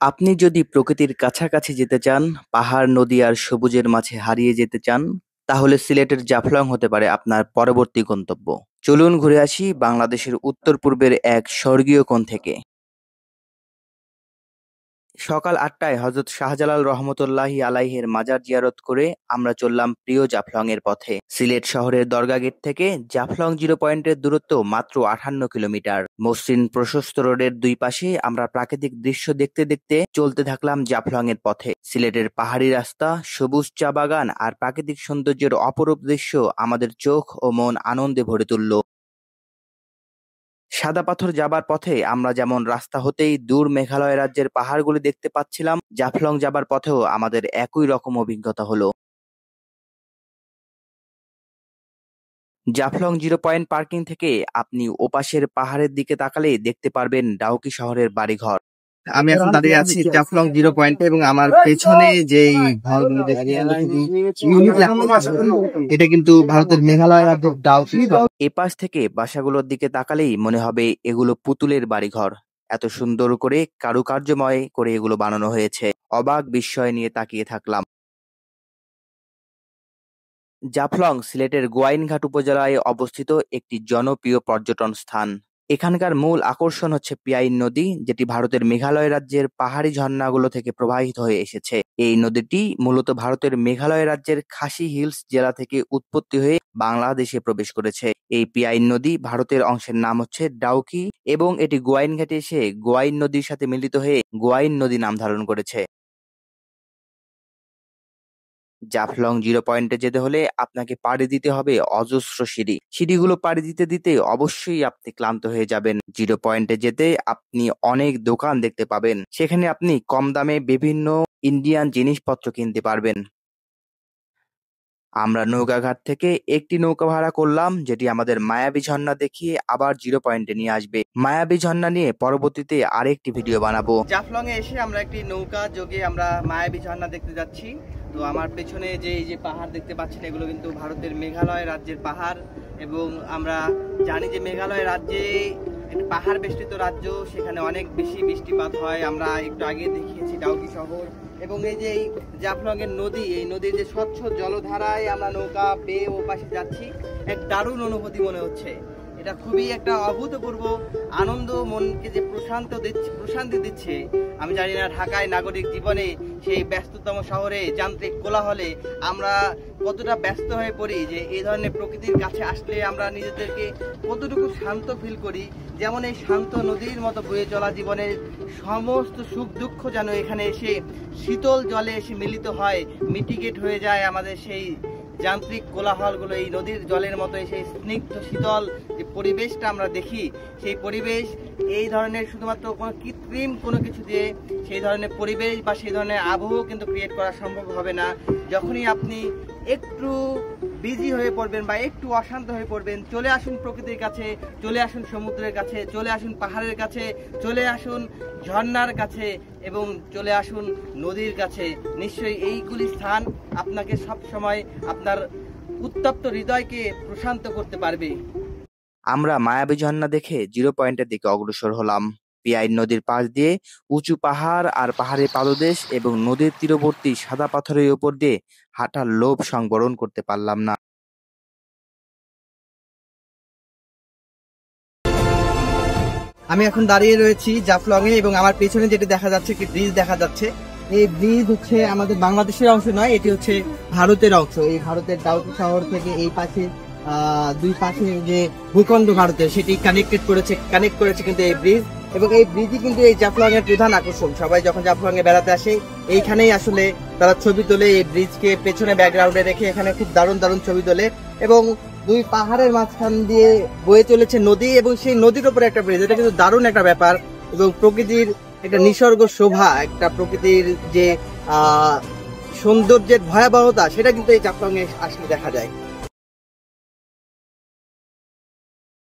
আপনি যদি প্রকৃতির কাছাকাছি যেতে চান, পাহাড়, নদী আর সবুজের মাঝে হারিয়ে যেতে চান, তাহলে সিলেটের জাফলং হতে পারে আপনার পরবর্তী গন্তব্য। চলুন ঘুরে আসি বাংলাদেশের উত্তর-পূর্বের এক স্বর্গীয় কোণ থেকে। সকাল ৮টায় হযরত শাহজালাল রহমতুল্লাহি আলাইহির মাজার জিয়ারত করে আমরা চললাম প্রিয় জাফলং এর পথে। সিলেট শহরের দরগা গেট থেকে জাফলং জিরো পয়েন্টের দূরত্ব মাত্র ৫৮ কিলোমিটার। মসৃণ প্রশস্ত রোডের দুই পাশে আমরা প্রাকৃতিক দৃশ্য দেখতে দেখতে চলতে থাকলাম জাফলং এর পথে। সিলেটের পাহাড়ি রাস্তা, সবুজ চা বাগান আর প্রাকৃতিক সৌন্দর্যের অপরূপ দৃশ্য আমাদের চোখ ও মন আনন্দে ভরে তুলল। সাদা পাথর যাবার পথে আমরা যেমন রাস্তা হতেই দূর মেঘালয় রাজ্যের পাহাড়গুলি দেখতে পাচ্ছিলাম, জাফলং যাবার পথেও আমাদের একই রকম অভিজ্ঞতা হলো। জাফলং জিরো পয়েন্ট পার্কিং থেকে আপনি ওপাশের পাহাড়ের দিকে তাকালেই দেখতে পারবেন ডাউকি শহরের বাড়িঘর। আমি এখন দাঁড়িয়ে আছি জাফলং জিরো পয়েন্টে এবং আমার পেছনে যেই ঘরগুলো দেখছি ইউনিক লাগছে, এটা কিন্তু ভারতের মেঘালয় রাজ্যের ডাউকি। এপাশ থেকে বাসাগুলোর দিকে তাকালেই মনে হবে এগুলো পুতুলের বাড়িঘর। এত সুন্দর করে কারুকার্যময় করে এগুলো বানানো হয়েছে। অবাক বিস্ময় নিয়ে তাকিয়ে থাকলাম। জাফলং সিলেটের গোয়াইনঘাট উপজেলায় অবস্থিত একটি জনপ্রিয় পর্যটন স্থান। এখানকার মূল আকর্ষণ হচ্ছে পিয়াইন নদী, যেটি ভারতের মেঘালয় রাজ্যের পাহাড়ি ঝর্ণাগুলো থেকে প্রবাহিত হয়ে এসেছে। এই নদীটি মূলত ভারতের মেঘালয় রাজ্যের খাসি হিলস জেলা থেকে উৎপত্তি হয়ে বাংলাদেশে প্রবেশ করেছে। এই পিয়াইন নদী ভারতের অংশের নাম হচ্ছে ডাউকি এবং এটি গোয়াইনঘাটে এসে গোয়াইন নদীর সাথে মিলিত হয়ে গোয়াইন নদী নাম ধারণ করেছে। জাফলং জিরো পয়েন্টে যেতে হলে আপনাকে পাড়ি দিতে হবে অজস্র সিঁড়ি। সিঁড়িগুলো পাড়ি দিতে দিতে অবশ্যই আপনি ক্লান্ত হয়ে যাবেন। জিরো পয়েন্টে যেতে আপনি অনেক দোকান দেখতে পাবেন। সেখানে আপনি কম দামে বিভিন্ন ইন্ডিয়ান জিনিসপত্র কিনতে পারবেন। আমরা নৌকাঘাট থেকে একটি নৌকা ভাড়া করলাম, যেটি আমাদের মায়াবী ঝর্ণা দেখিয়ে আবার জিরো পয়েন্টে নিয়ে আসবে। মায়াবী ঝর্ণা নিয়ে পরবর্তীতে আরেকটি ভিডিও বানাবো। জাফলং এ এসে আমরা একটি নৌকা যোগে আমরা মায়াবী ঝর্ণা দেখতে যাচ্ছি। তো আমার পেছনে যে এই যে পাহাড় দেখতে পাচ্ছেন, এগুলো কিন্তু ভারতের মেঘালয় রাজ্যের পাহাড় এবং আমরা জানি যে মেঘালয় রাজ্যে একটা পাহাড় বেষ্টিত রাজ্য, সেখানে অনেক বেশি বৃষ্টিপাত হয়। আমরা একটু আগে দেখিয়েছি ডাউকি শহর এবং এই যে জাফলং এর নদী, এই নদীর যে স্বচ্ছ জলধারায় আমরা নৌকা বেয়ে ও পাশে যাচ্ছি, এক দারুণ অনুভূতি মনে হচ্ছে। এটা খুবই একটা অভূতপূর্ব আনন্দ, মনকে যে প্রশান্তি দিচ্ছে। আমি জানি না ঢাকায় নাগরিক জীবনে সেই ব্যস্ততম শহরে যান্ত্রিক কোলাহলে আমরা কতটা ব্যস্ত হয়ে পড়ি যে এই ধরনের প্রকৃতির কাছে আসলে আমরা নিজেদেরকে কতটুকু শান্ত ফিল করি। যেমন এই শান্ত নদীর মতো বয়ে চলা জীবনের সমস্ত সুখ দুঃখ যেন এখানে এসে শীতল জলে এসে মিলিত হয়, মিটিগেট হয়ে যায় আমাদের সেই যান্ত্রিক কোলাহলগুলো। এই নদীর জলের মতো সেই স্নিগ্ধ শীতল যে পরিবেশটা আমরা দেখি, সেই পরিবেশ এই ধরনের শুধুমাত্র কোনো কৃত্রিম কোনো কিছু দিয়ে সেই ধরনের পরিবেশ বা সেই ধরনের আবহাওয়া কিন্তু ক্রিয়েট করা সম্ভব হবে না। যখনই আপনি একটু বিজি হয়ে পড়বেন বা একটু অশান্ত হয়ে পড়বেন, চলে আসুন প্রকৃতির কাছে, চলে আসুন সমুদ্রের কাছে, চলে আসুন পাহাড়ের কাছে, চলে আসুন ঝর্ণার কাছে এবং চলে আসুন নদীর কাছে। নিশ্চয়ই এইগুলি স্থান আপনাকে সব সময় আপনার উত্তপ্ত হৃদয়কে প্রশান্ত করতে পারবে। আমরা মায়াবী ঝর্ণা দেখে জিরো পয়েন্টের দিকে অগ্রসর হলাম। পিয়াইন নদীর পাশ দিয়ে উঁচু পাহাড় আর পাহাড়ের পাদদেশ এবং নদীর তীরবর্তী সাদা পাথরের উপর দিয়ে হাঁটার লোভ সংবরণ করতে পারলাম না। আমি এখন দাঁড়িয়ে রয়েছি জাফলং এ এবং আমার পেছনে যেটা দেখা যাচ্ছে একটি ব্রিজ দেখা যাচ্ছে। এই ব্রিজ হচ্ছে আমাদের বাংলাদেশের অংশ নয়, এটি হচ্ছে ভারতের অংশ। এই ভারতের ডাউকি শহর থেকে এই পাশে দুই পাশে যে ভূখণ্ড ভারতের, সেটি কানেক্ট করেছে কিন্তু এই ব্রিজ। এবং এই ব্রিজই কিন্তু এই জাফলং এর প্রধান আকর্ষণ। সবাই যখন জাফলং এ বেড়াতে আসে এইখানেই আসলে তারা ছবি তোলে। এই ব্রিজকে পেছনে ব্যাকগ্রাউন্ডে রেখে এখানে খুব দারুণ দারুণ ছবি তোলে। এবং দুই পাহাড়ের মাঝখান দিয়ে বয়ে চলেছে নদী এবং সেই নদীর উপরে একটা ব্রিজ, এটা কিন্তু দারুণ একটা ব্যাপার। এবং প্রকৃতির একটা নিসর্গ শোভা, একটা প্রকৃতির যে সৌন্দর্যের ভয়াবহতা, সেটা কিন্তু এই জাফলং এ আসলে দেখা যায়।